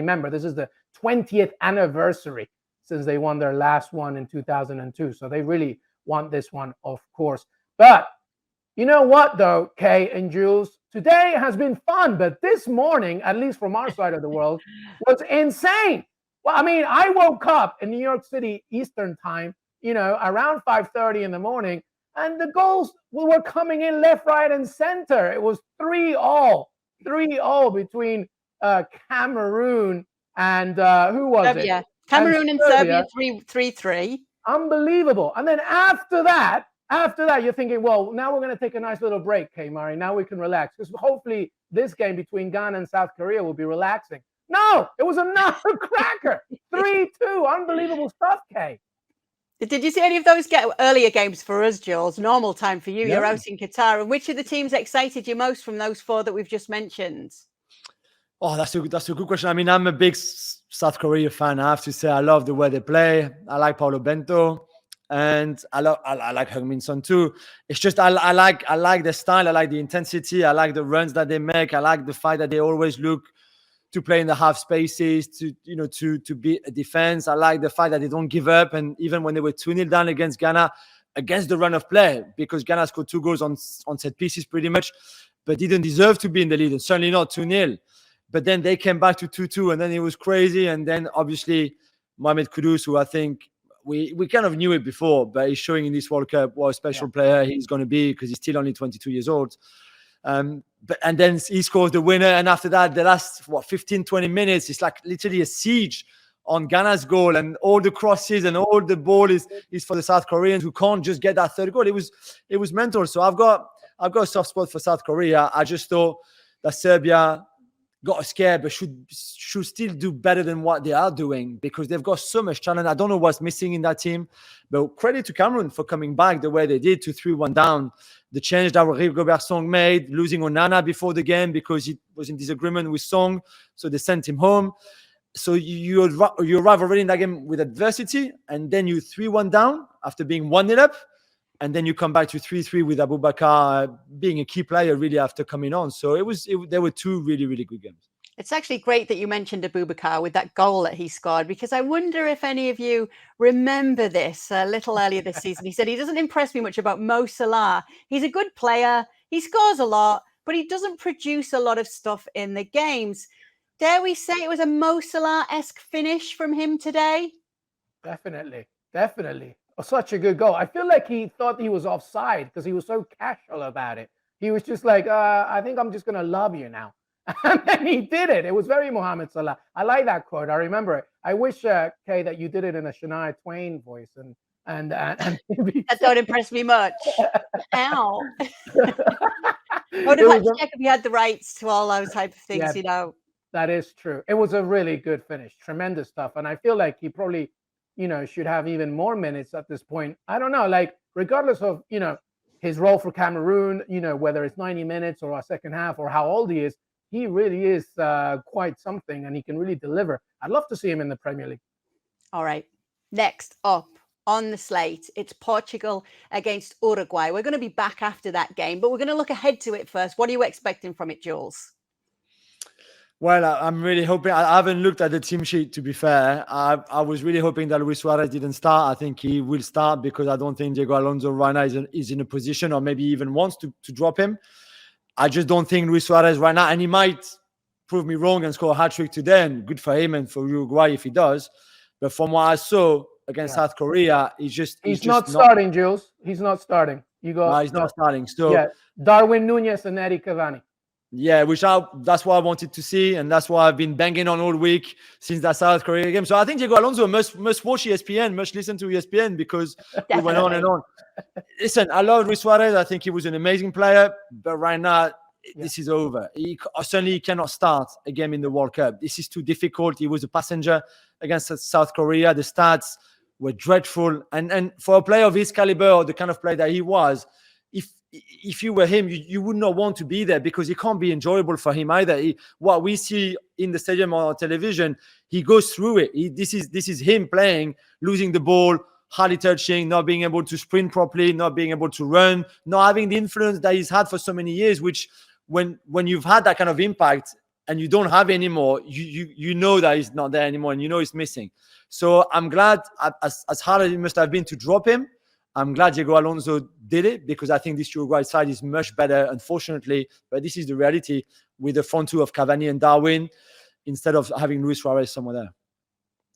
Remember, this is the 20th anniversary since they won their last one in 2002. So they really want this one, of course. But you know what, though, Kay and Jules? Today has been fun, but this morning, at least from our side of the world, was insane. Well, I mean, I woke up in New York City Eastern time, around 5:30 in the morning, and the goals were coming in left, right, and center. It was 3-all between Cameroon and who was Serbia. it? Cameroon and Serbia 3-3. Unbelievable. And then after that, you're thinking, well, now we're going to take a nice little break, Kay Murray. Now we can relax, because hopefully this game between Ghana and South Korea will be relaxing. No, it was another cracker. 3-2. Unbelievable stuff, Kay. Did you see any of those earlier games for us, Jules? Normal time for you. Yeah. You're out in Qatar. And which of the teams excited you most from those four that we've just mentioned? Oh, that's a good question. I mean, I'm a big South Korea fan. I have to say, I love the way they play. I like Paulo Bento, and I like Heung-min Son too. It's just I like the style. I like the intensity. I like the runs that they make. I like the fact that they always look to play in the half spaces, to beat a defense. I like the fact that they don't give up. And even when they were 2-0 down against Ghana, against the run of play, because Ghana scored 2 goals on set pieces pretty much, but didn't deserve to be in the lead, and certainly not 2-0. But then they came back to 2-2, and then it was crazy. And then obviously Mohamed Kudus, who I think we kind of knew it before, but he's showing in this World Cup what a special player he's going to be, because he's still only 22 years old. And then he scores the winner. And after that, the last 15, 20 minutes, it's like literally a siege on Ghana's goal, and all the crosses and all the ball is for the South Koreans, who can't just get that third goal. It was mental. So I've got a soft spot for South Korea. I just thought that Serbia got scared, but should still do better than what they are doing, because they've got so much talent. I don't know what's missing in that team, but credit to Cameroon for coming back the way they did to 3-1 down. The change that Rigobert Song made, losing Onana before the game because he was in disagreement with Song, so they sent him home. So you arrive already in that game with adversity, and then you 3-1 down after being 1-0 up, and then you come back to 3-3 with Aboubakar being a key player really after coming on. So there were 2 really, really good games. It's actually great that you mentioned Aboubakar with that goal that he scored, because I wonder if any of you remember this a little earlier this season. He said, he doesn't impress me much about Mo Salah. He's a good player. He scores a lot, but he doesn't produce a lot of stuff in the games. Dare we say it was a Mo Salah-esque finish from him today? Definitely. Such a good goal. I feel like he thought he was offside because he was so casual about it. He was just like, I think I'm just going to love you now. And then he did it. It was very Mohamed Salah. I like that quote. I remember it. I wish, Kay, that you did it in a Shania Twain voice. And that don't impress me much. Ow. I would have had to check if he had the rights to all those type of things, That is true. It was a really good finish. Tremendous stuff. And I feel like he probably should have even more minutes at this point. I don't know, like, regardless of, his role for Cameroon, whether it's 90 minutes or a second half or how old he is, he really is quite something, and he can really deliver. I'd love to see him in the Premier League. All right. Next up on the slate, it's Portugal against Uruguay. We're going to be back after that game, but we're going to look ahead to it first. What are you expecting from it, Jules? Well, I'm really hoping. I haven't looked at the team sheet, to be fair. I was really hoping that Luis Suarez didn't start. I think he will start, because I don't think Diego Alonso right now is in a position, or maybe even wants to drop him. I just don't think Luis Suarez right now, and he might prove me wrong and score a hat-trick today, and good for him and for Uruguay if he does. But from what I saw against South Korea, he's not starting, Jules. He's not starting. He's not starting. So Darwin Núñez and Eric Cavani. Yeah, that's what I wanted to see, and that's what I've been banging on all week since that South Korea game. So I think Diego Alonso must watch ESPN, must listen to ESPN, because he went on and on. Listen, I love Luis Suarez. I think he was an amazing player, but right now, this is over. He certainly cannot start a game in the World Cup. This is too difficult. He was a passenger against South Korea. The stats were dreadful, and for a player of his caliber, or the kind of player that he was, if you were him, you would not want to be there, because it can't be enjoyable for him either. What we see in the stadium or on television, he goes through it. This is him playing, losing the ball, hardly touching, not being able to sprint properly, not being able to run, not having the influence that he's had for so many years, which when you've had that kind of impact, and you don't have anymore, you know that he's not there anymore, and you know he's missing. So I'm glad, as hard as it must have been to drop him, I'm glad Diego Alonso did it, because I think this Uruguay side is much better, unfortunately. But this is the reality, with the front two of Cavani and Darwin, instead of having Luis Suarez somewhere there.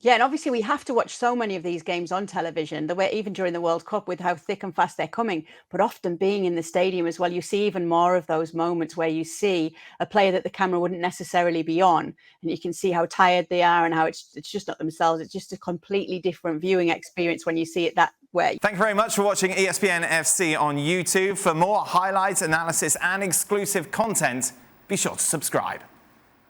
Yeah, and obviously we have to watch so many of these games on television, the way even during the World Cup, with how thick and fast they're coming, but often being in the stadium as well, you see even more of those moments where you see a player that the camera wouldn't necessarily be on, and you can see how tired they are and how it's just not themselves. It's just a completely different viewing experience when you see it that way. Thank you very much for watching ESPN FC on YouTube. For more highlights, analysis and exclusive content, be sure to subscribe.